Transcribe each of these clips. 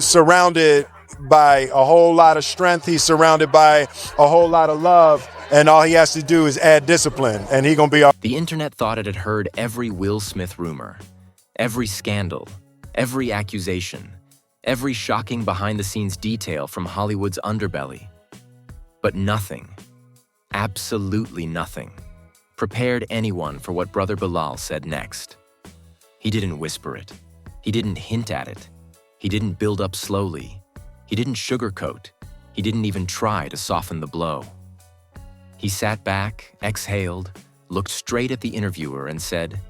surrounded by a whole lot of strength. He's surrounded by a whole lot of love. And all he has to do is add discipline, and he's going to be all right. The internet thought it had heard every Will Smith rumor, every scandal, every accusation, every shocking behind-the-scenes detail from Hollywood's underbelly. But nothing, absolutely nothing, prepared anyone for what Brother Bilal said next. He didn't whisper it. He didn't hint at it. He didn't build up slowly. He didn't sugarcoat. He didn't even try to soften the blow. He sat back, exhaled, looked straight at the interviewer and said,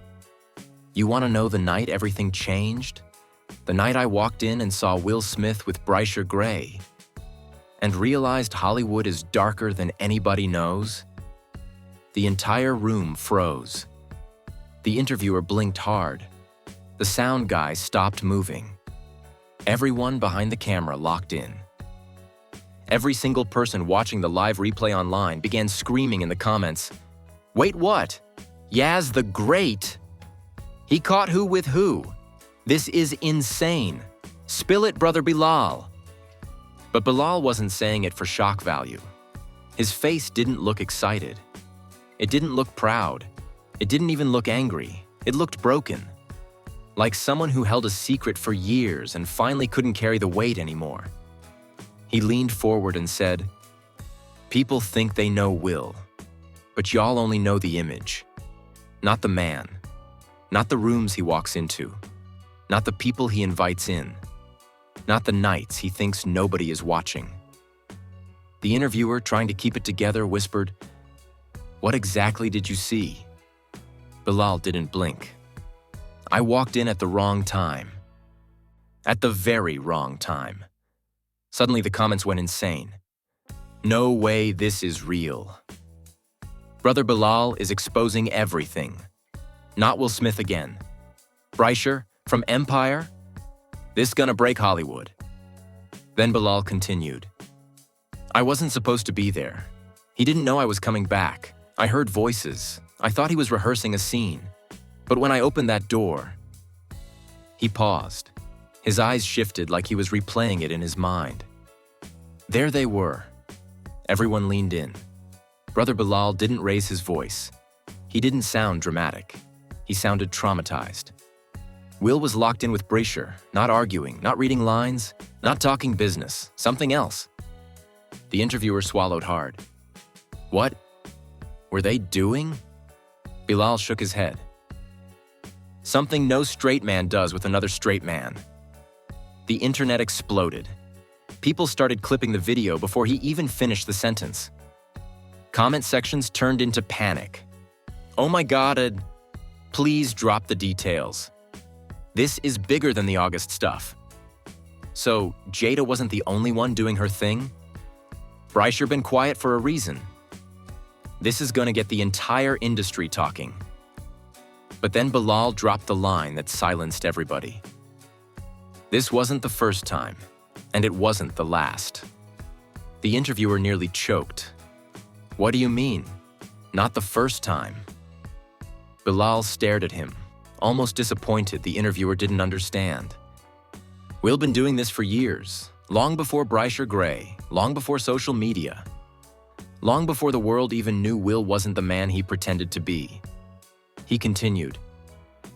"You want to know the night everything changed? The night I walked in and saw Will Smith with Brycia Gray and realized Hollywood is darker than anybody knows?" The entire room froze. The interviewer blinked hard. The sound guy stopped moving. Everyone behind the camera locked in. Every single person watching the live replay online began screaming in the comments, "Wait, what? Yaz the Great? He caught who with who? This is insane. Spill it, Brother Bilal." But Bilal wasn't saying it for shock value. His face didn't look excited. It didn't look proud. It didn't even look angry. It looked broken. Like someone who held a secret for years and finally couldn't carry the weight anymore. He leaned forward and said, "People think they know Will, but y'all only know the image. Not the man. Not the rooms he walks into. Not the people he invites in. Not the nights he thinks nobody is watching." The interviewer, trying to keep it together, whispered, "What exactly did you see?" Bilal didn't blink. "I walked in at the wrong time. At the very wrong time." Suddenly the comments went insane. "No way this is real. Brother Bilal is exposing everything. Not Will Smith again. Brycia from Empire? This gonna break Hollywood." Then Bilal continued, "I wasn't supposed to be there. He didn't know I was coming back. I heard voices. I thought he was rehearsing a scene. But when I opened that door..." He paused. His eyes shifted like he was replaying it in his mind. There they were. Everyone leaned in. Brother Bilal didn't raise his voice. He didn't sound dramatic. He sounded traumatized. Will was locked in with Brycia, not arguing, not reading lines, not talking business, something else. The interviewer swallowed hard. "What were they doing?" Bilal shook his head. "Something no straight man does with another straight man." The internet exploded. People started clipping the video before he even finished the sentence. Comment sections turned into panic. "Oh my God, please drop the details. This is bigger than the August stuff. So, Jada wasn't the only one doing her thing? Brycia been quiet for a reason. This is gonna get the entire industry talking." But then Bilal dropped the line that silenced everybody. This wasn't the first time, and it wasn't the last. The interviewer nearly choked. "What do you mean? Not the first time?" Bilal stared at him, almost disappointed the interviewer didn't understand. "Will been doing this for years, long before Brycia Gray, long before social media, long before the world even knew Will wasn't the man he pretended to be." He continued,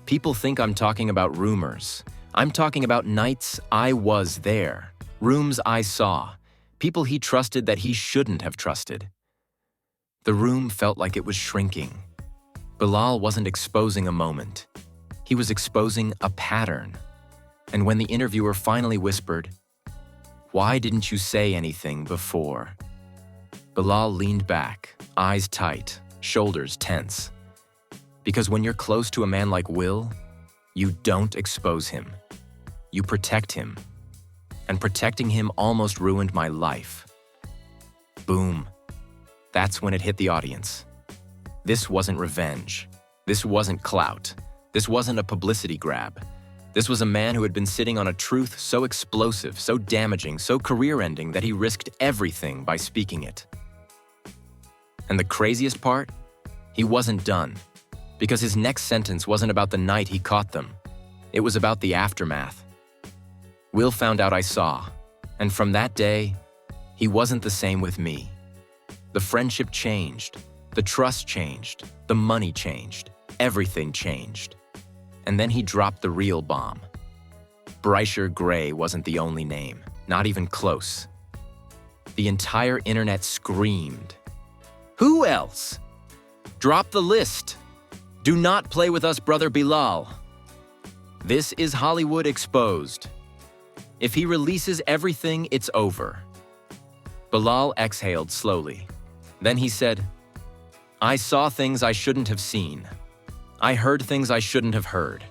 "People think I'm talking about rumors. I'm talking about nights I was there, rooms I saw, people he trusted that he shouldn't have trusted." The room felt like it was shrinking. Bilal wasn't exposing a moment. He was exposing a pattern. And when the interviewer finally whispered, "Why didn't you say anything before?" Bilal leaned back, eyes tight, shoulders tense. Because when you're close to a man like Will, you don't expose him. You protect him. And protecting him almost ruined my life. Boom. That's when it hit the audience. This wasn't revenge. This wasn't clout. This wasn't a publicity grab. This was a man who had been sitting on a truth so explosive, so damaging, so career-ending that he risked everything by speaking it. And the craziest part? He wasn't done. Because his next sentence wasn't about the night he caught them. It was about the aftermath. Will found out I saw, and from that day, he wasn't the same with me. The friendship changed, the trust changed, the money changed, everything changed. And then he dropped the real bomb. Brysher Gray wasn't the only name, not even close. The entire internet screamed. Who else? Drop the list. Do not play with us, brother Bilal. This is Hollywood exposed. If he releases everything, it's over. Bilal exhaled slowly. Then he said, I saw things I shouldn't have seen. I heard things I shouldn't have heard.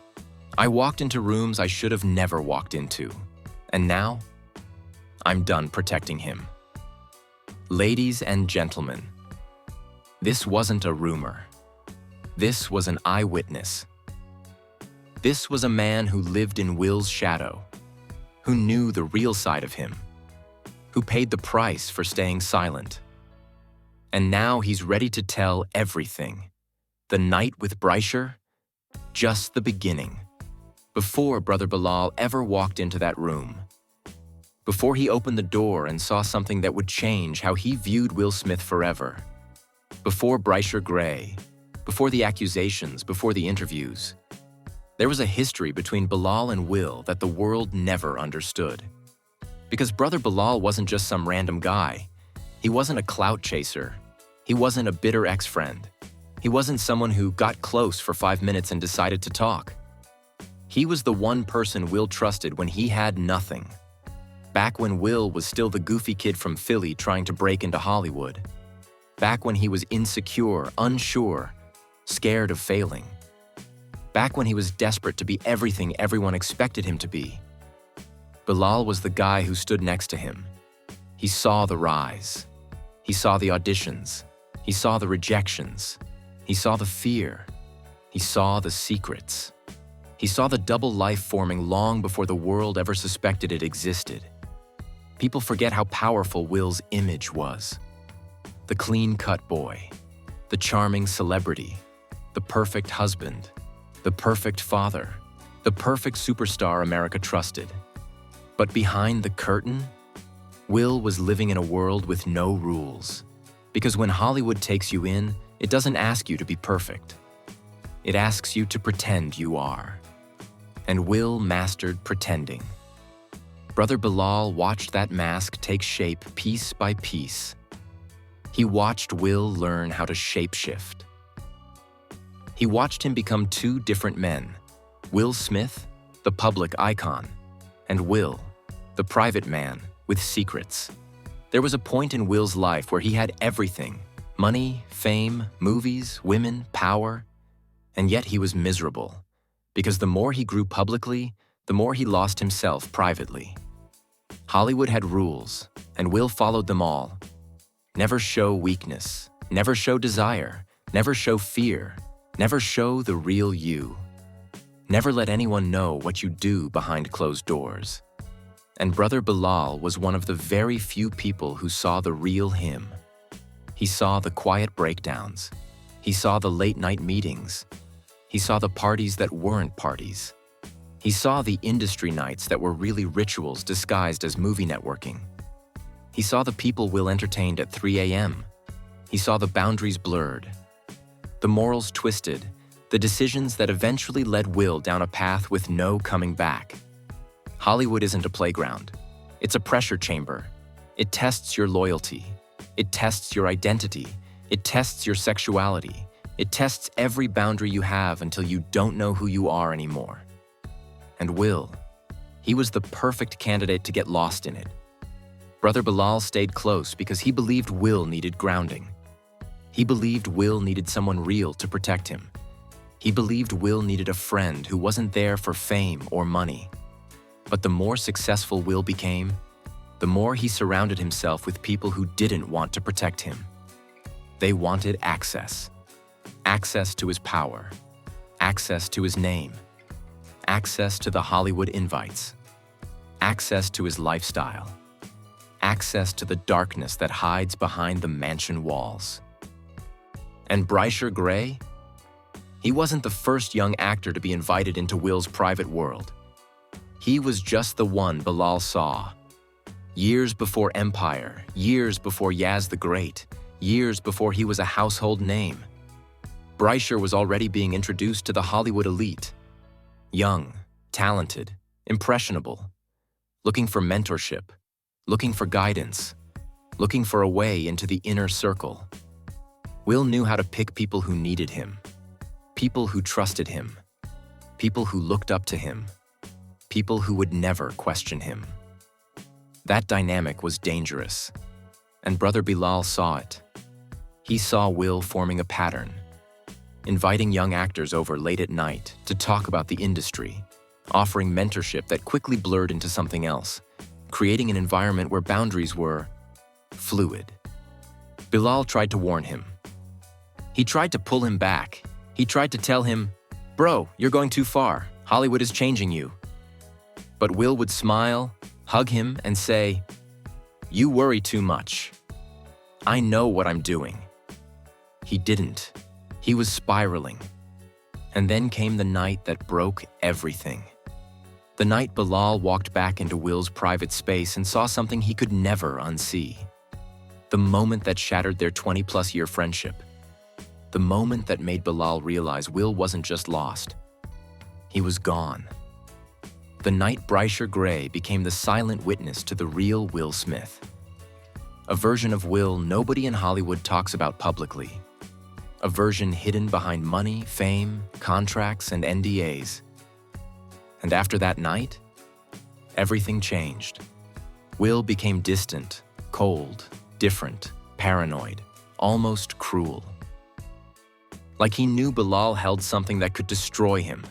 I walked into rooms I should have never walked into. And now, I'm done protecting him. Ladies and gentlemen, this wasn't a rumor. This was an eyewitness. This was a man who lived in Will's shadow, who knew the real side of him, who paid the price for staying silent. And now he's ready to tell everything. The night with Brysher? Just the beginning. Before Brother Bilal ever walked into that room. Before he opened the door and saw something that would change how he viewed Will Smith forever. Before Brysher Gray. Before the accusations, before the interviews. There was a history between Bilal and Will that the world never understood. Because Brother Bilal wasn't just some random guy. He wasn't a clout chaser. He wasn't a bitter ex-friend. He wasn't someone who got close for 5 minutes and decided to talk. He was the one person Will trusted when he had nothing. Back when Will was still the goofy kid from Philly trying to break into Hollywood. Back when he was insecure, unsure, scared of failing. Back when he was desperate to be everything everyone expected him to be. Bilal was the guy who stood next to him. He saw the rise. He saw the auditions. He saw the rejections. He saw the fear. He saw the secrets. He saw the double life forming long before the world ever suspected it existed. People forget how powerful Will's image was. The clean-cut boy, the charming celebrity, the perfect husband, the perfect father, the perfect superstar America trusted. But behind the curtain, Will was living in a world with no rules. Because when Hollywood takes you in, it doesn't ask you to be perfect. It asks you to pretend you are. And Will mastered pretending. Brother Bilal watched that mask take shape piece by piece. He watched Will learn how to shapeshift. He watched him become two different men. Will Smith, the public icon, and Will, the private man with secrets. There was a point in Will's life where he had everything: money, fame, movies, women, power. And yet he was miserable, because the more he grew publicly, the more he lost himself privately. Hollywood had rules, and Will followed them all. Never show weakness, never show desire, never show fear, never show the real you. Never let anyone know what you do behind closed doors. And Brother Bilal was one of the very few people who saw the real him. He saw the quiet breakdowns. He saw the late-night meetings. He saw the parties that weren't parties. He saw the industry nights that were really rituals disguised as movie networking. He saw the people Will entertained at 3 a.m. He saw the boundaries blurred, the morals twisted, the decisions that eventually led Will down a path with no coming back. Hollywood isn't a playground. It's a pressure chamber. It tests your loyalty. It tests your identity. It tests your sexuality. It tests every boundary you have until you don't know who you are anymore. And Will, he was the perfect candidate to get lost in it. Brother Bilal stayed close because he believed Will needed grounding. He believed Will needed someone real to protect him. He believed Will needed a friend who wasn't there for fame or money. But the more successful Will became, the more he surrounded himself with people who didn't want to protect him. They wanted access. Access to his power. Access to his name. Access to the Hollywood invites. Access to his lifestyle. Access to the darkness that hides behind the mansion walls. And Brysher Gray? He wasn't the first young actor to be invited into Will's private world. He was just the one Bilal saw. Years before Empire, years before Yaz the Great, years before he was a household name, Breischer was already being introduced to the Hollywood elite. Young, talented, impressionable, looking for mentorship, looking for guidance, looking for a way into the inner circle. Will knew how to pick people who needed him, people who trusted him, people who looked up to him, people who would never question him. That dynamic was dangerous, and Brother Bilal saw it. He saw Will forming a pattern, inviting young actors over late at night to talk about the industry, offering mentorship that quickly blurred into something else, creating an environment where boundaries were fluid. Bilal tried to warn him. He tried to pull him back. He tried to tell him, "Bro, you're going too far. Hollywood is changing you." But Will would smile, hug him, and say, "You worry too much. I know what I'm doing." He didn't. He was spiraling. And then came the night that broke everything. The night Bilal walked back into Will's private space and saw something he could never unsee. The moment that shattered their 20-plus-year friendship. The moment that made Bilal realize Will wasn't just lost. He was gone. The night Breischer Gray became the silent witness to the real Will Smith. A version of Will nobody in Hollywood talks about publicly. A version hidden behind money, fame, contracts, and NDAs. And after that night, everything changed. Will became distant, cold, different, paranoid, almost cruel. Like he knew Bilal held something that could destroy him.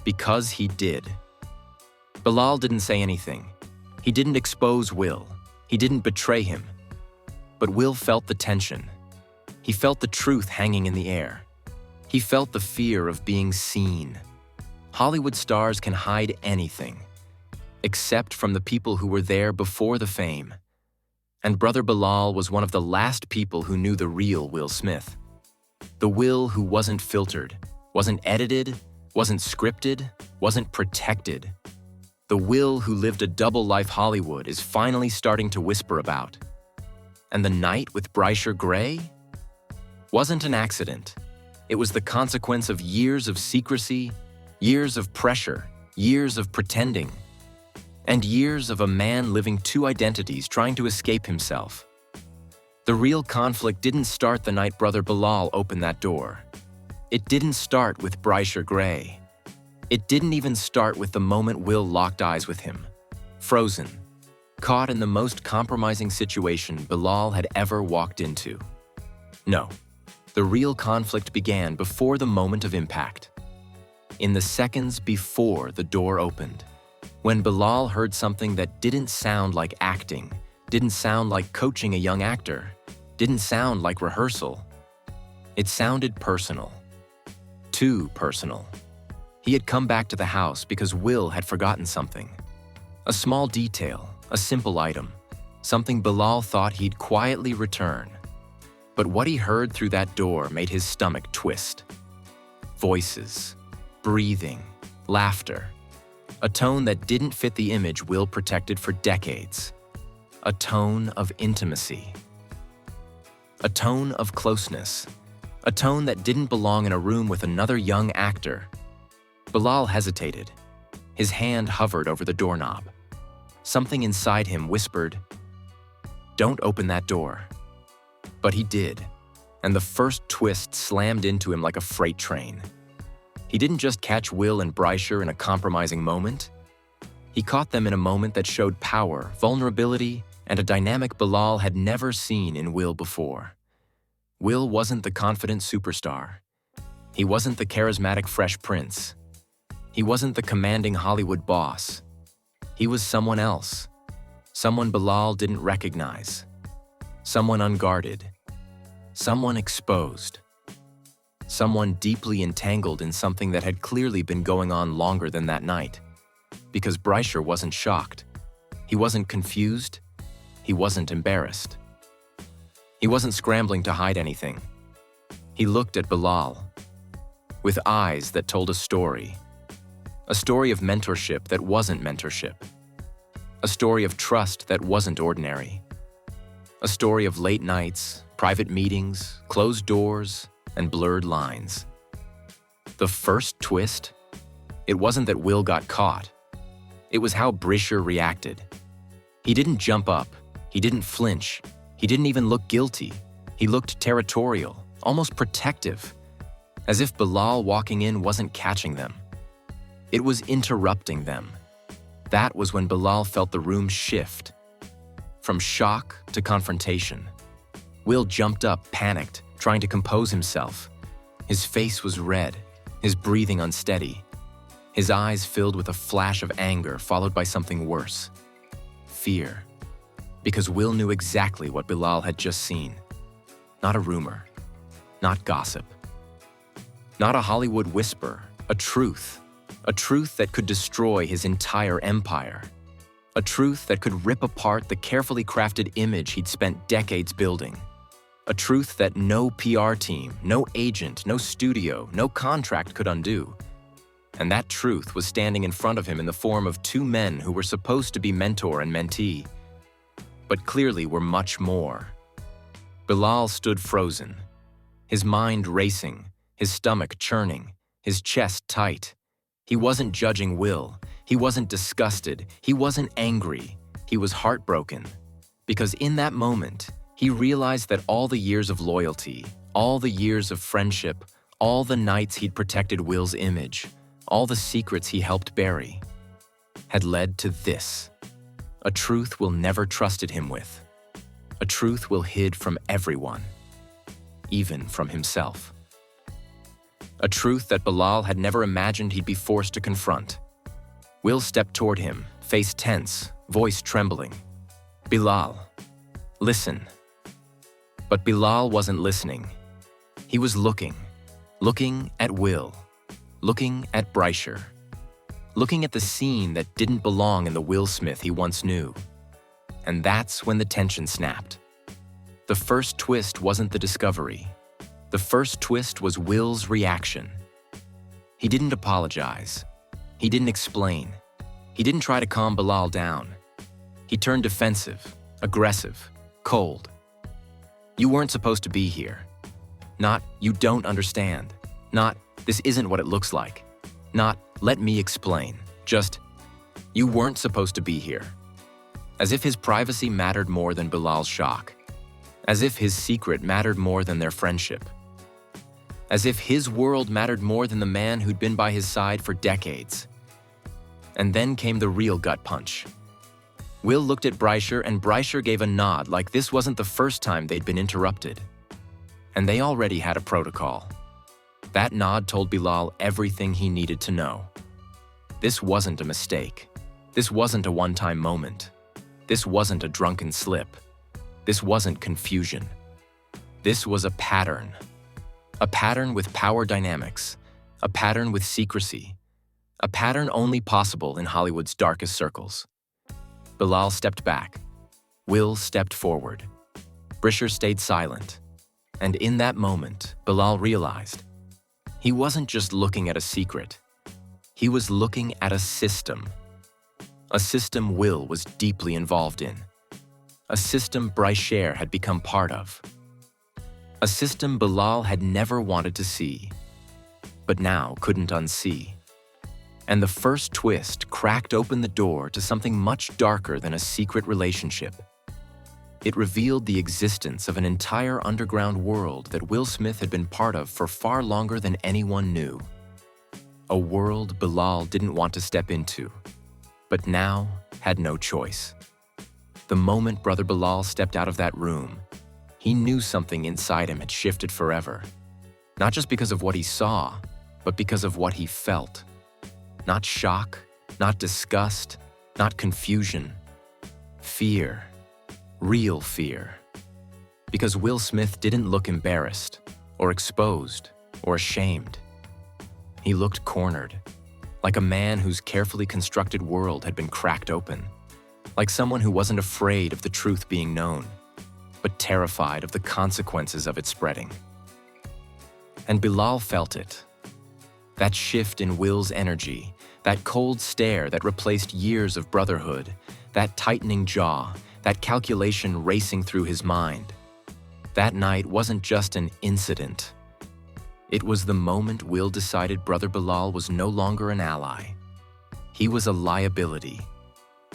Because he did. Bilal didn't say anything. He didn't expose Will. He didn't betray him. But Will felt the tension. He felt the truth hanging in the air. He felt the fear of being seen. Hollywood stars can hide anything, except from the people who were there before the fame. And Brother Bilal was one of the last people who knew the real Will Smith. The Will who wasn't filtered, wasn't edited, wasn't scripted, wasn't protected. The Will who lived a double life Hollywood is finally starting to whisper about. And the night with Breischer Gray wasn't an accident. It was the consequence of years of secrecy, years of pressure, years of pretending, and years of a man living two identities trying to escape himself. The real conflict didn't start the night Brother Bilal opened that door. It didn't start with Breischer Gray. It didn't even start with the moment Will locked eyes with him, frozen, caught in the most compromising situation Bilal had ever walked into. No, the real conflict began before the moment of impact. In the seconds before the door opened, when Bilal heard something that didn't sound like acting, didn't sound like coaching a young actor, didn't sound like rehearsal. It sounded personal. Too personal. He had come back to the house because Will had forgotten something. A small detail, a simple item, something Bilal thought he'd quietly return. But what he heard through that door made his stomach twist. Voices, breathing, laughter. A tone that didn't fit the image Will protected for decades. A tone of intimacy. A tone of closeness. A tone that didn't belong in a room with another young actor. Bilal hesitated. His hand hovered over the doorknob. Something inside him whispered, "Don't open that door." But he did, and the first twist slammed into him like a freight train. He didn't just catch Will and Breischer in a compromising moment. He caught them in a moment that showed power, vulnerability, and a dynamic Bilal had never seen in Will before. Will wasn't the confident superstar. He wasn't the charismatic fresh prince. He wasn't the commanding Hollywood boss. He was someone else. Someone Bilal didn't recognize. Someone unguarded. Someone exposed. Someone deeply entangled in something that had clearly been going on longer than that night. Because Breischer wasn't shocked. He wasn't confused. He wasn't embarrassed. He wasn't scrambling to hide anything. He looked at Bilal with eyes that told a story. A story of mentorship that wasn't mentorship. A story of trust that wasn't ordinary. A story of late nights, private meetings, closed doors, and blurred lines. The first twist? It wasn't that Will got caught. It was how Brisher reacted. He didn't jump up. He didn't flinch. He didn't even look guilty. He looked territorial, almost protective, as if Bilal walking in wasn't catching them. It was interrupting them. That was when Bilal felt the room shift. From shock to confrontation. Will jumped up, panicked, trying to compose himself. His face was red, his breathing unsteady. His eyes filled with a flash of anger followed by something worse. Fear. Because Will knew exactly what Bilal had just seen. Not a rumor. Not gossip. Not a Hollywood whisper. A truth. A truth that could destroy his entire empire. A truth that could rip apart the carefully crafted image he'd spent decades building. A truth that no PR team, no agent, no studio, no contract could undo. And that truth was standing in front of him in the form of two men who were supposed to be mentor and mentee, but clearly were much more. Bilal stood frozen, his mind racing, his stomach churning, his chest tight. He wasn't judging Will. He wasn't disgusted. He wasn't angry. He was heartbroken. Because in that moment, he realized that all the years of loyalty, all the years of friendship, all the nights he'd protected Will's image, all the secrets he helped bury, had led to this. A truth Will never trusted him with. A truth Will hid from everyone, even from himself. A truth that Bilal had never imagined he'd be forced to confront. Will stepped toward him, face tense, voice trembling. "Bilal, listen." But Bilal wasn't listening. He was looking at Will, looking at Brisher, looking at the scene that didn't belong in the Will Smith he once knew. And that's when the tension snapped. The first twist wasn't the discovery. The first twist was Will's reaction. He didn't apologize. He didn't explain. He didn't try to calm Bilal down. He turned defensive, aggressive, cold. "You weren't supposed to be here." Not, "You don't understand." Not, "This isn't what it looks like." Not, "Let me explain." Just, "You weren't supposed to be here." As if his privacy mattered more than Bilal's shock. As if his secret mattered more than their friendship. As if his world mattered more than the man who'd been by his side for decades. And then came the real gut punch. Will looked at Brisher, and Brisher gave a nod like this wasn't the first time they'd been interrupted. And they already had a protocol. That nod told Bilal everything he needed to know. This wasn't a mistake. This wasn't a one-time moment. This wasn't a drunken slip. This wasn't confusion. This was a pattern. A pattern with power dynamics. A pattern with secrecy. A pattern only possible in Hollywood's darkest circles. Bilal stepped back. Will stepped forward. Brisher stayed silent. And in that moment, Bilal realized he wasn't just looking at a secret. He was looking at a system. A system Will was deeply involved in. A system Brisher had become part of. A system Bilal had never wanted to see, but now couldn't unsee. And the first twist cracked open the door to something much darker than a secret relationship. It revealed the existence of an entire underground world that Will Smith had been part of for far longer than anyone knew. A world Bilal didn't want to step into, but now had no choice. The moment Brother Bilal stepped out of that room, he knew something inside him had shifted forever. Not just because of what he saw, but because of what he felt. Not shock, not disgust, not confusion. Fear. Real fear. Because Will Smith didn't look embarrassed, or exposed, or ashamed. He looked cornered, like a man whose carefully constructed world had been cracked open. Like someone who wasn't afraid of the truth being known, but terrified of the consequences of it spreading. And Bilal felt it. That shift in Will's energy, That cold stare that replaced years of brotherhood, that tightening jaw, that calculation racing through his mind. That night wasn't just an incident. It was the moment Will decided Brother Bilal was no longer an ally. He was a liability.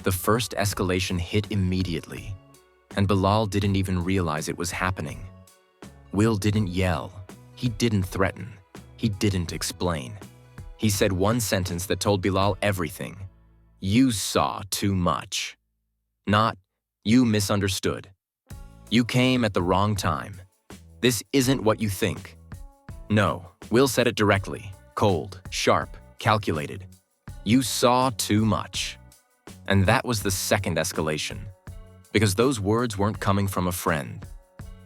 The first escalation hit immediately, and Bilal didn't even realize it was happening. Will didn't yell. He didn't threaten. He didn't explain. He said one sentence that told Bilal everything. You saw too much. Not, you misunderstood. You came at the wrong time. This isn't what you think. No, Will said it directly, cold, sharp, calculated. You saw too much. And that was the second escalation, because those words weren't coming from a friend.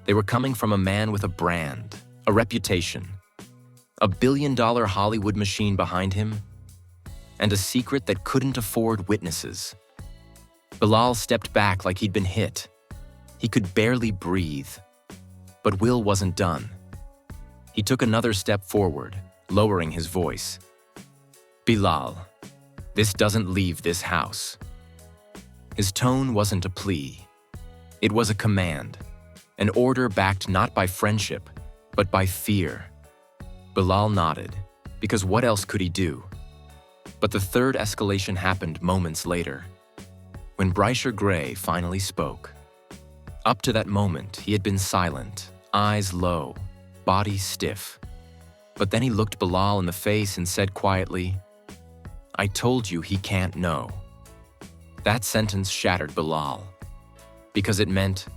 They were coming from a man with a brand, a reputation, a billion-dollar Hollywood machine behind him, and a secret that couldn't afford witnesses. Bilal stepped back like he'd been hit. He could barely breathe. But Will wasn't done. He took another step forward, lowering his voice. Bilal, this doesn't leave this house. His tone wasn't a plea. It was a command, an order backed not by friendship, but by fear. Bilal nodded, because what else could he do? But the third escalation happened moments later, when Brysher Gray finally spoke. Up to that moment, he had been silent, eyes low, body stiff. But then he looked Bilal in the face and said quietly, I told you he can't know. That sentence shattered Bilal, because it meant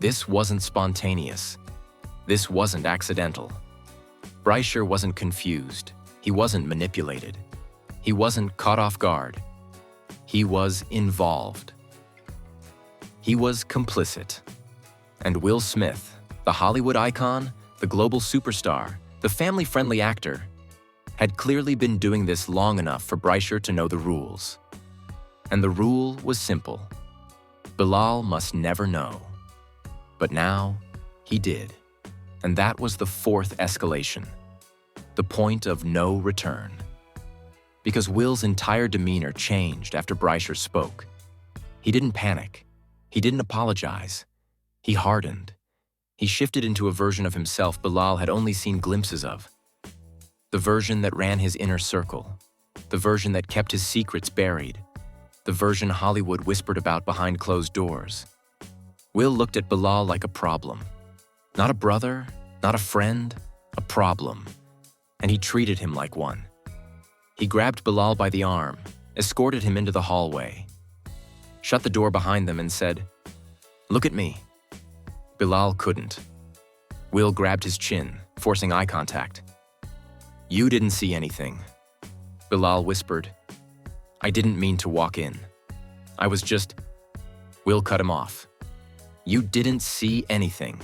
this wasn't spontaneous. This wasn't accidental. Brysher wasn't confused. He wasn't manipulated. He wasn't caught off guard. He was involved. He was complicit. And Will Smith, the Hollywood icon, the global superstar, the family-friendly actor, had clearly been doing this long enough for Brysher to know the rules. And the rule was simple. Bilal must never know. But now, he did. And that was the fourth escalation, the point of no return. Because Will's entire demeanor changed after Brysher spoke. He didn't panic. He didn't apologize. He hardened. He shifted into a version of himself Bilal had only seen glimpses of. The version that ran his inner circle. The version that kept his secrets buried. The version Hollywood whispered about behind closed doors. Will looked at Bilal like a problem. Not a brother, not a friend, a problem. And he treated him like one. He grabbed Bilal by the arm, escorted him into the hallway, shut the door behind them and said, Look at me. Bilal couldn't. Will grabbed his chin, forcing eye contact. You didn't see anything. Bilal whispered, I didn't mean to walk in. I was just... Will cut him off. You didn't see anything.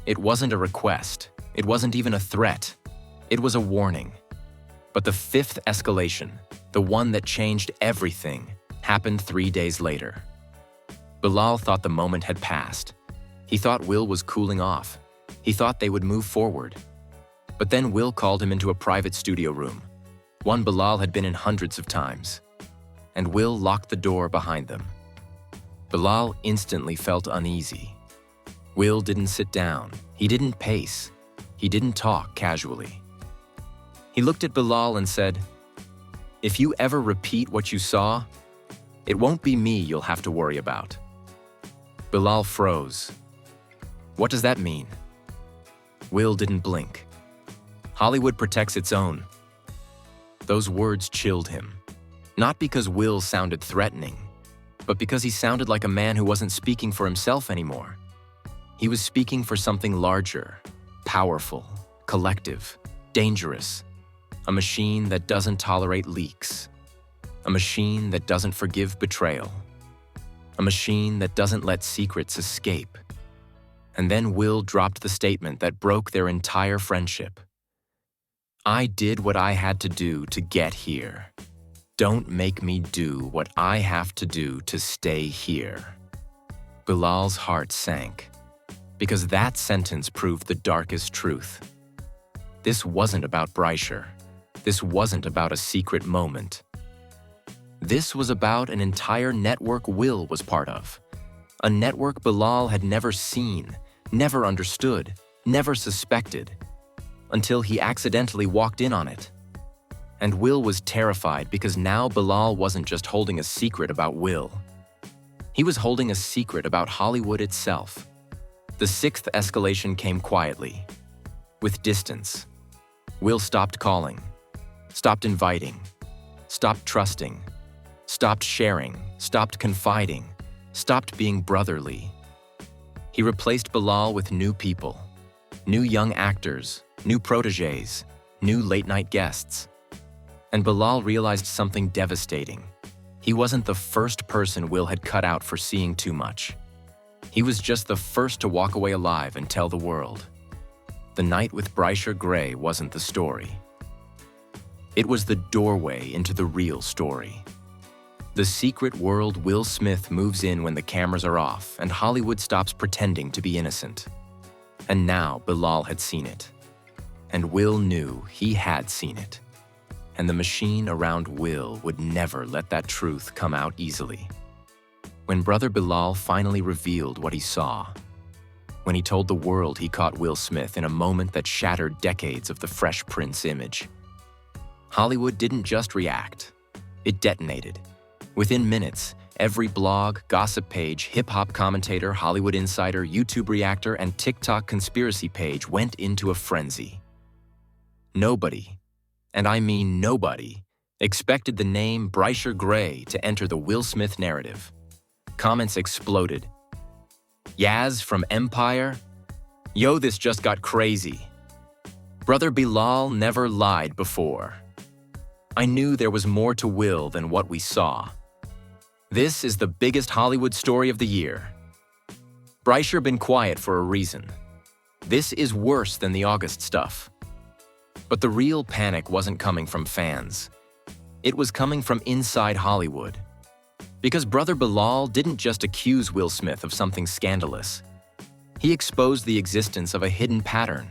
It wasn't a request. It wasn't even a threat. It was a warning. But the fifth escalation, the one that changed everything, happened 3 days later. Bilal thought the moment had passed. He thought Will was cooling off. He thought they would move forward. But then Will called him into a private studio room, one Bilal had been in hundreds of times. And Will locked the door behind them. Bilal instantly felt uneasy. Will didn't sit down. He didn't pace. He didn't talk casually. He looked at Bilal and said, If you ever repeat what you saw, it won't be me you'll have to worry about. Bilal froze. What does that mean? Will didn't blink. Hollywood protects its own. Those words chilled him. Not because Will sounded threatening, but because he sounded like a man who wasn't speaking for himself anymore. He was speaking for something larger, powerful, collective, dangerous. A machine that doesn't tolerate leaks. A machine that doesn't forgive betrayal. A machine that doesn't let secrets escape. And then Will dropped the statement that broke their entire friendship. I did what I had to do to get here. Don't make me do what I have to do to stay here. Bilal's heart sank, because that sentence proved the darkest truth. This wasn't about Brysher. this wasn't about a secret moment. This was about an entire network Will was part of. A network Bilal had never seen, never understood, never suspected, until he accidentally walked in on it. And Will was terrified because now Bilal wasn't just holding a secret about Will. He was holding a secret about Hollywood itself. The sixth escalation came quietly, with distance. Will stopped calling, stopped inviting, stopped trusting, stopped sharing, stopped confiding, stopped being brotherly. He replaced Bilal with new people, new young actors, new protégés, new late-night guests. And Bilal realized something devastating. He wasn't the first person Will had cut out for seeing too much. He was just the first to walk away alive and tell the world. The night with Brycer Gray wasn't the story. It was the doorway into the real story. The secret world Will Smith moves in when the cameras are off and Hollywood stops pretending to be innocent. And now Bilal had seen it. And Will knew he had seen it. And the machine around Will would never let that truth come out easily. When brother Bilal finally revealed what he saw, when he told the world he caught Will Smith in a moment that shattered decades of the Fresh Prince image, Hollywood didn't just react, it detonated. Within minutes, every blog, gossip page, hip-hop commentator, Hollywood insider, YouTube reactor, and TikTok conspiracy page went into a frenzy. Nobody, and I mean nobody, expected the name Brycer Gray to enter the Will Smith narrative. Comments exploded. Yaz from Empire? Yo, this just got crazy. Brother Bilal never lied before. I knew there was more to Will than what we saw. This is the biggest Hollywood story of the year. Brycer been quiet for a reason. This is worse than the August stuff. But the real panic wasn't coming from fans. It was coming from inside Hollywood. Because brother Bilal didn't just accuse Will Smith of something scandalous. He exposed the existence of a hidden pattern.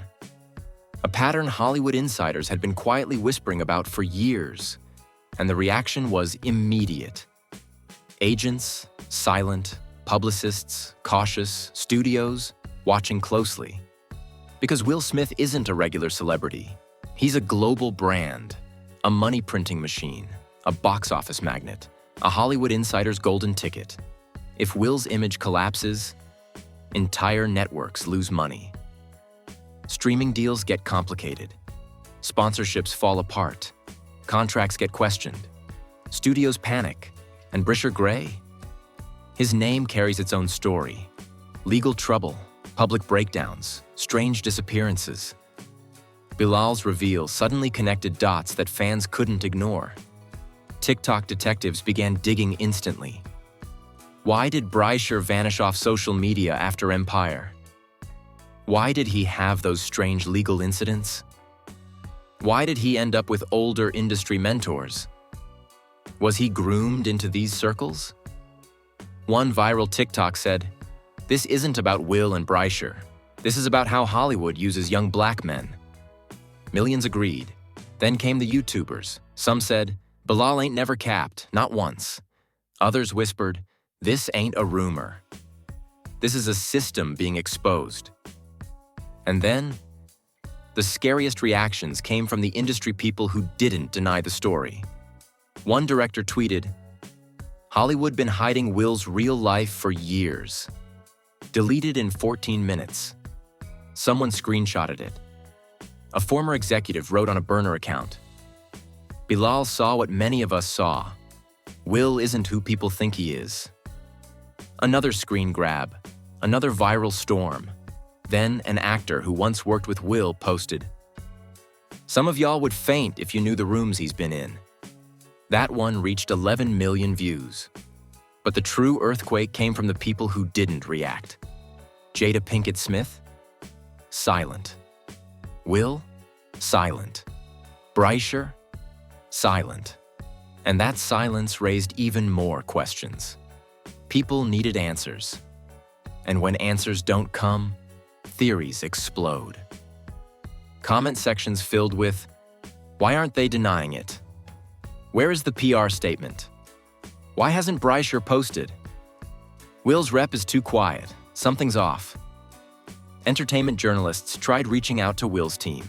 A pattern Hollywood insiders had been quietly whispering about for years. And the reaction was immediate. Agents, silent, publicists, cautious, studios, watching closely. Because Will Smith isn't a regular celebrity. He's a global brand, a money-printing machine, a box office magnet, a Hollywood insider's golden ticket. If Will's image collapses, entire networks lose money. Streaming deals get complicated. Sponsorships fall apart. Contracts get questioned. Studios panic. And Brycer Gray? His name carries its own story. Legal trouble, public breakdowns, strange disappearances. Bilal's reveal suddenly connected dots that fans couldn't ignore. TikTok detectives began digging instantly. Why did Brycer vanish off social media after Empire? Why did he have those strange legal incidents? Why did he end up with older industry mentors? Was he groomed into these circles? One viral TikTok said, "This isn't about Will and Brycer. This is about how Hollywood uses young black men." Millions agreed. Then came the YouTubers. Some said, "Bilal ain't never capped, not once." Others whispered, "This ain't a rumor. This is a system being exposed." And then, the scariest reactions came from the industry people who didn't deny the story. One director tweeted, "Hollywood been hiding Will's real life for years." Deleted in 14 minutes. Someone screenshotted it. A former executive wrote on a burner account, "Bilal saw what many of us saw. Will isn't who people think he is." Another screen grab, another viral storm. Then an actor who once worked with Will posted, "Some of y'all would faint if you knew the rooms he's been in." That one reached 11 million views. But the true earthquake came from the people who didn't react. Jada Pinkett Smith? Silent. Will? Silent. Brycer? Silent. And that silence raised even more questions. People needed answers. And when answers don't come, theories explode. Comment sections filled with, Why aren't they denying it? Where is the PR statement? Why hasn't Brysher posted? Will's rep is too quiet. Something's off. Entertainment journalists tried reaching out to Will's team.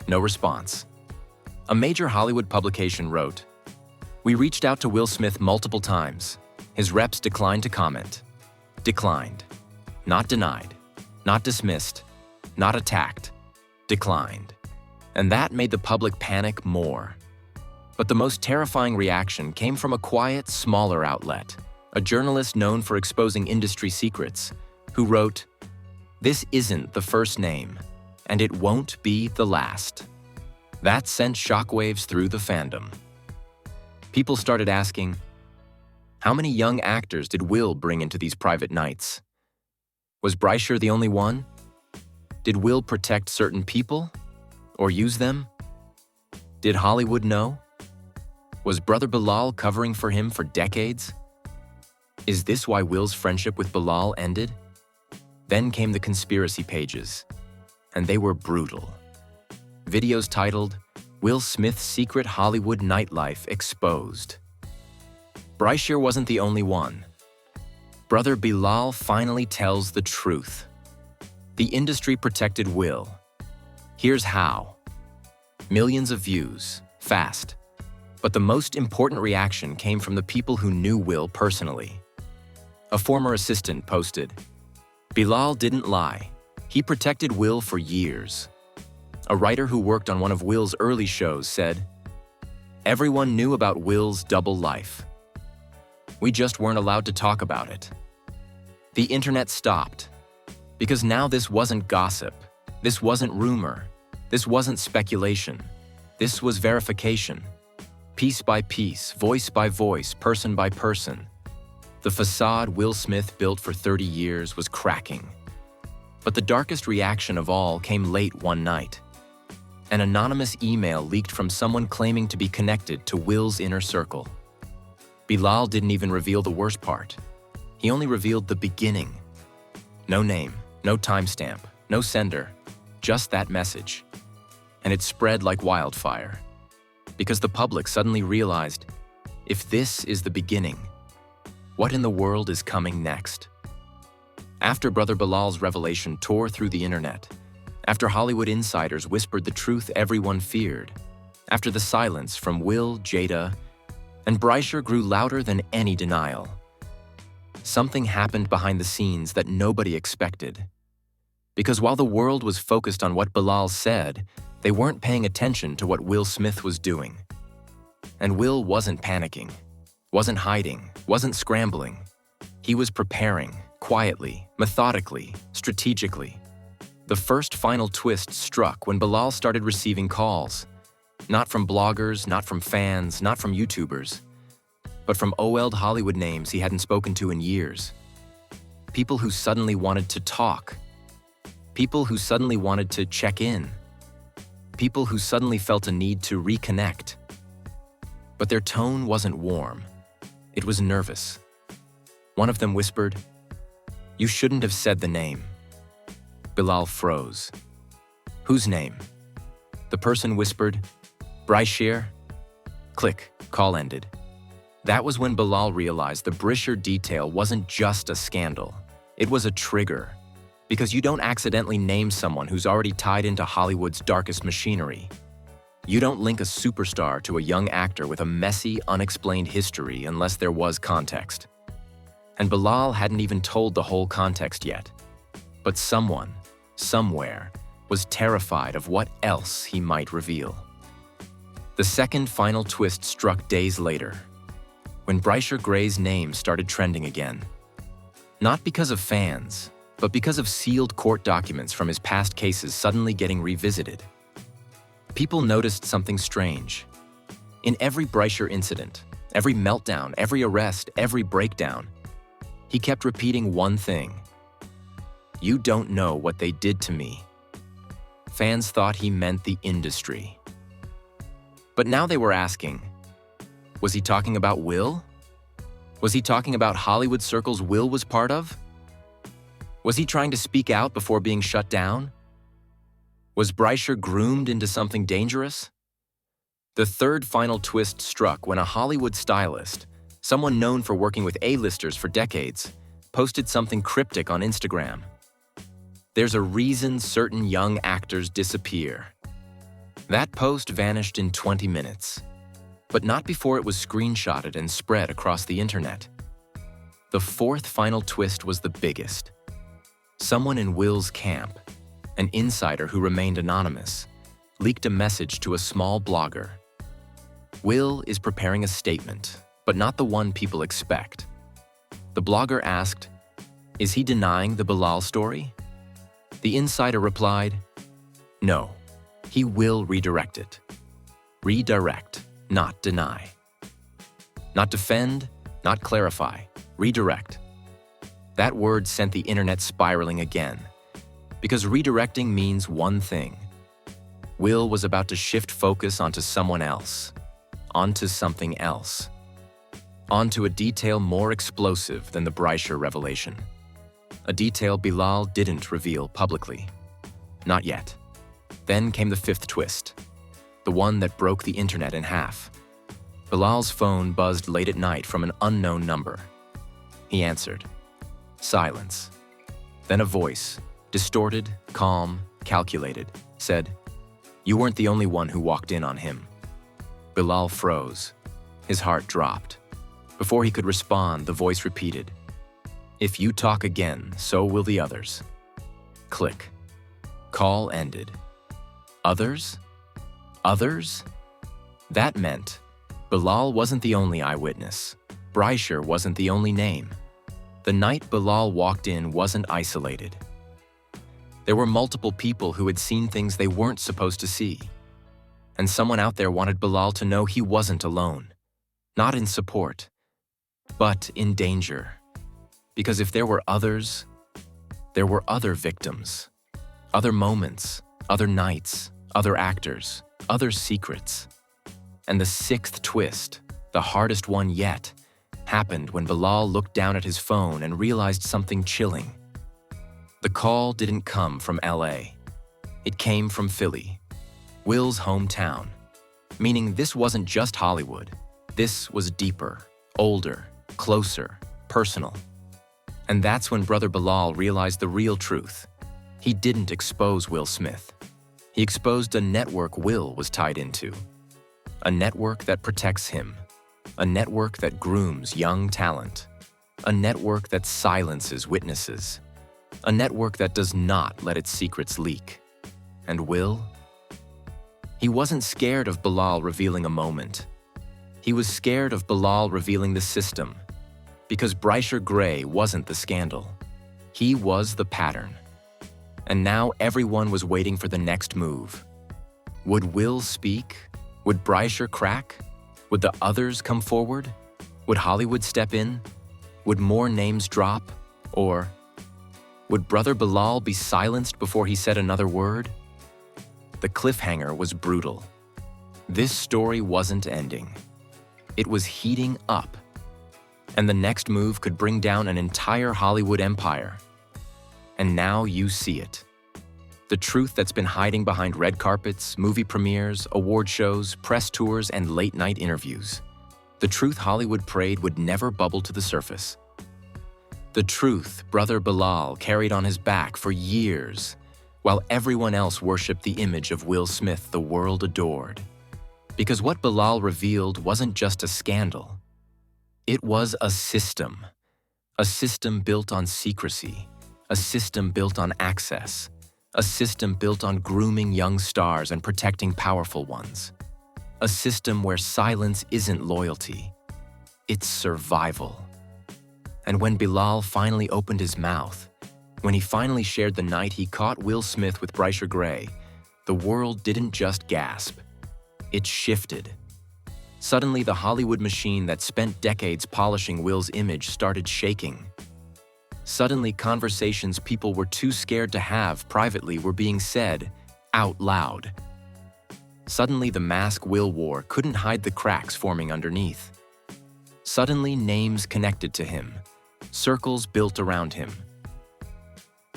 No response. A major Hollywood publication wrote, "We reached out to Will Smith multiple times. His reps declined to comment. Declined. Not denied. Not dismissed. Not attacked. Declined." And that made the public panic more. But the most terrifying reaction came from a quiet, smaller outlet, a journalist known for exposing industry secrets, who wrote, "This isn't the first name, and it won't be the last." That sent shockwaves through the fandom. People started asking, how many young actors did Will bring into these private nights? Was Brysher the only one? Did Will protect certain people? Or use them? Did Hollywood know? Was brother Bilal covering for him for decades? Is this why Will's friendship with Bilal ended? Then came the conspiracy pages, and they were brutal. Videos titled, "Will Smith's Secret Hollywood Nightlife Exposed." Brysher wasn't the only one. Brother Bilal finally tells the truth. The industry protected Will. Here's how. Millions of views, fast. But the most important reaction came from the people who knew Will personally. A former assistant posted, "Bilal didn't lie. He protected Will for years." A writer who worked on one of Will's early shows said, "Everyone knew about Will's double life. We just weren't allowed to talk about it." The internet stopped, because now this wasn't gossip, this wasn't rumor, this wasn't speculation, this was verification. Piece by piece, voice by voice, person by person. The facade Will Smith built for 30 years was cracking. But the darkest reaction of all came late one night. An anonymous email leaked from someone claiming to be connected to Will's inner circle. Bilal didn't even reveal the worst part. He only revealed the beginning. No name, no timestamp, no sender, just that message. And it spread like wildfire. Because the public suddenly realized, if this is the beginning, what in the world is coming next? After brother Bilal's revelation tore through the internet, after Hollywood insiders whispered the truth everyone feared, after the silence from Will, Jada, and Brysher grew louder than any denial, something happened behind the scenes that nobody expected. Because while the world was focused on what Bilal said, they weren't paying attention to what Will Smith was doing. And Will wasn't panicking, wasn't hiding, wasn't scrambling. He was preparing, quietly, methodically, strategically. The first final twist struck when Bilal started receiving calls. Not from bloggers, not from fans, not from YouTubers, but from old Hollywood names he hadn't spoken to in years. People who suddenly wanted to talk. People who suddenly wanted to check in. People who suddenly felt a need to reconnect. But their tone wasn't warm. It was nervous. One of them whispered, "You shouldn't have said the name." Bilal froze. "Whose name?" The person whispered, "Brysher." Click, call ended. That was when Bilal realized the Brysher detail wasn't just a scandal. It was a trigger. Because you don't accidentally name someone who's already tied into Hollywood's darkest machinery. You don't link a superstar to a young actor with a messy, unexplained history unless there was context. And Bilal hadn't even told the whole context yet. But someone, somewhere, was terrified of what else he might reveal. The second final twist struck days later, when Brysher Gray's name started trending again. Not because of fans, but because of sealed court documents from his past cases suddenly getting revisited. People noticed something strange. In every Brysher incident, every meltdown, every arrest, every breakdown, he kept repeating one thing. "You don't know what they did to me." Fans thought he meant the industry. But now they were asking, was he talking about Will? Was he talking about Hollywood circles Will was part of? Was he trying to speak out before being shut down? Was Brysher groomed into something dangerous? The third final twist struck when a Hollywood stylist, someone known for working with A-listers for decades, posted something cryptic on Instagram. "There's a reason certain young actors disappear." That post vanished in 20 minutes, but not before it was screenshotted and spread across the internet. The fourth final twist was the biggest. Someone in Will's camp, an insider who remained anonymous, leaked a message to a small blogger. Will is preparing a statement, but not the one people expect. The blogger asked, "Is he denying the Bilal story?" The insider replied, "No, he will redirect it." Redirect, not deny. Not defend, not clarify, redirect. That word sent the internet spiraling again, because redirecting means one thing. Will was about to shift focus onto someone else, onto something else, onto a detail more explosive than the Breischer revelation. A detail Bilal didn't reveal publicly. Not yet. Then came the fifth twist, the one that broke the internet in half. Bilal's phone buzzed late at night from an unknown number. He answered. Silence. Then a voice, distorted, calm, calculated, said, "You weren't the only one who walked in on him." Bilal froze. His heart dropped. Before he could respond, the voice repeated, "If you talk again, so will the others." Click. Call ended. Others? Others? That meant Bilal wasn't the only eyewitness. Breischer wasn't the only name. The night Bilal walked in wasn't isolated. There were multiple people who had seen things they weren't supposed to see. And someone out there wanted Bilal to know he wasn't alone. Not in support, but in danger. Because if there were others, there were other victims, other moments, other nights, other actors, other secrets. And the sixth twist, the hardest one yet, happened when Bilal looked down at his phone and realized something chilling. The call didn't come from LA. It came from Philly, Will's hometown, meaning this wasn't just Hollywood. This was deeper, older, closer, personal. And that's when Brother Bilal realized the real truth. He didn't expose Will Smith. He exposed a network Will was tied into. A network that protects him. A network that grooms young talent. A network that silences witnesses. A network that does not let its secrets leak. And Will? He wasn't scared of Bilal revealing a moment. He was scared of Bilal revealing the system. Because Breischer Gray wasn't the scandal. He was the pattern. And now everyone was waiting for the next move. Would Will speak? Would Breischer crack? Would the others come forward? Would Hollywood step in? Would more names drop? Or would Brother Bilal be silenced before he said another word? The cliffhanger was brutal. This story wasn't ending. It was heating up. And the next move could bring down an entire Hollywood empire. And now you see it. The truth that's been hiding behind red carpets, movie premieres, award shows, press tours, and late-night interviews. The truth Hollywood prayed would never bubble to the surface. The truth Brother Bilal carried on his back for years, while everyone else worshipped the image of Will Smith the world adored. Because what Bilal revealed wasn't just a scandal. It was a system built on secrecy, a system built on access, a system built on grooming young stars and protecting powerful ones. A system where silence isn't loyalty, it's survival. And when Bilal finally opened his mouth, when he finally shared the night he caught Will Smith with Breischer Gray, the world didn't just gasp, it shifted. Suddenly, the Hollywood machine that spent decades polishing Will's image started shaking. Suddenly, conversations people were too scared to have privately were being said out loud. Suddenly, the mask Will wore couldn't hide the cracks forming underneath. Suddenly, names connected to him, circles built around him.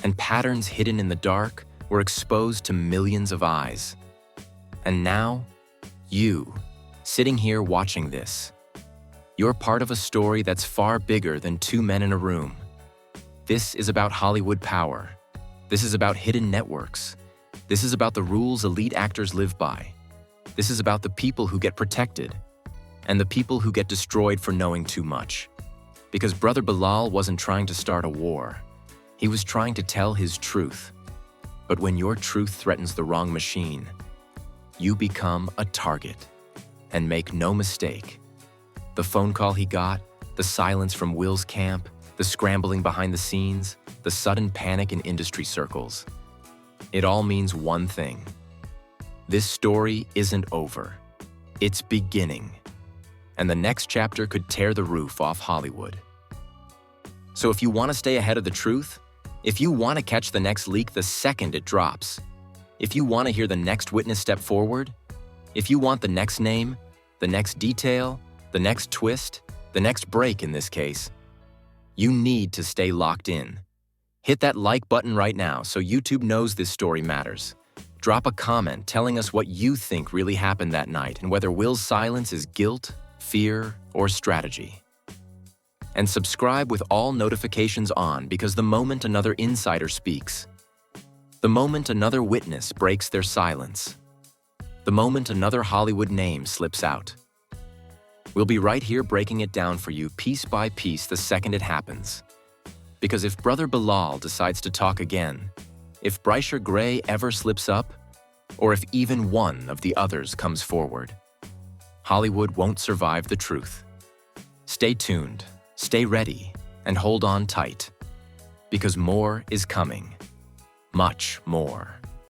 And patterns hidden in the dark were exposed to millions of eyes. And now, You, sitting here watching this. You're part of a story that's far bigger than two men in a room. This is about Hollywood power. This is about hidden networks. This is about the rules elite actors live by. This is about the people who get protected and the people who get destroyed for knowing too much. Because Brother Bilal wasn't trying to start a war. He was trying to tell his truth. But when your truth threatens the wrong machine, you become a target. And make no mistake, the phone call he got, the silence from Will's camp, the scrambling behind the scenes, the sudden panic in industry circles. It all means one thing. This story isn't over. It's beginning. And the next chapter could tear the roof off Hollywood. So if you want to stay ahead of the truth, if you want to catch the next leak the second it drops, if you want to hear the next witness step forward, if you want the next name, the next detail, the next twist, the next break in this case, you need to stay locked in. Hit that like button right now so YouTube knows this story matters. Drop a comment telling us what you think really happened that night and whether Will's silence is guilt, fear, or strategy. And subscribe with all notifications on, because the moment another insider speaks, the moment another witness breaks their silence, the moment another Hollywood name slips out, we'll be right here breaking it down for you piece by piece the second it happens. Because if Brother Bilal decides to talk again, if Bricer Gray ever slips up, or if even one of the others comes forward, Hollywood won't survive the truth. Stay tuned, stay ready, and hold on tight, because more is coming. Much more.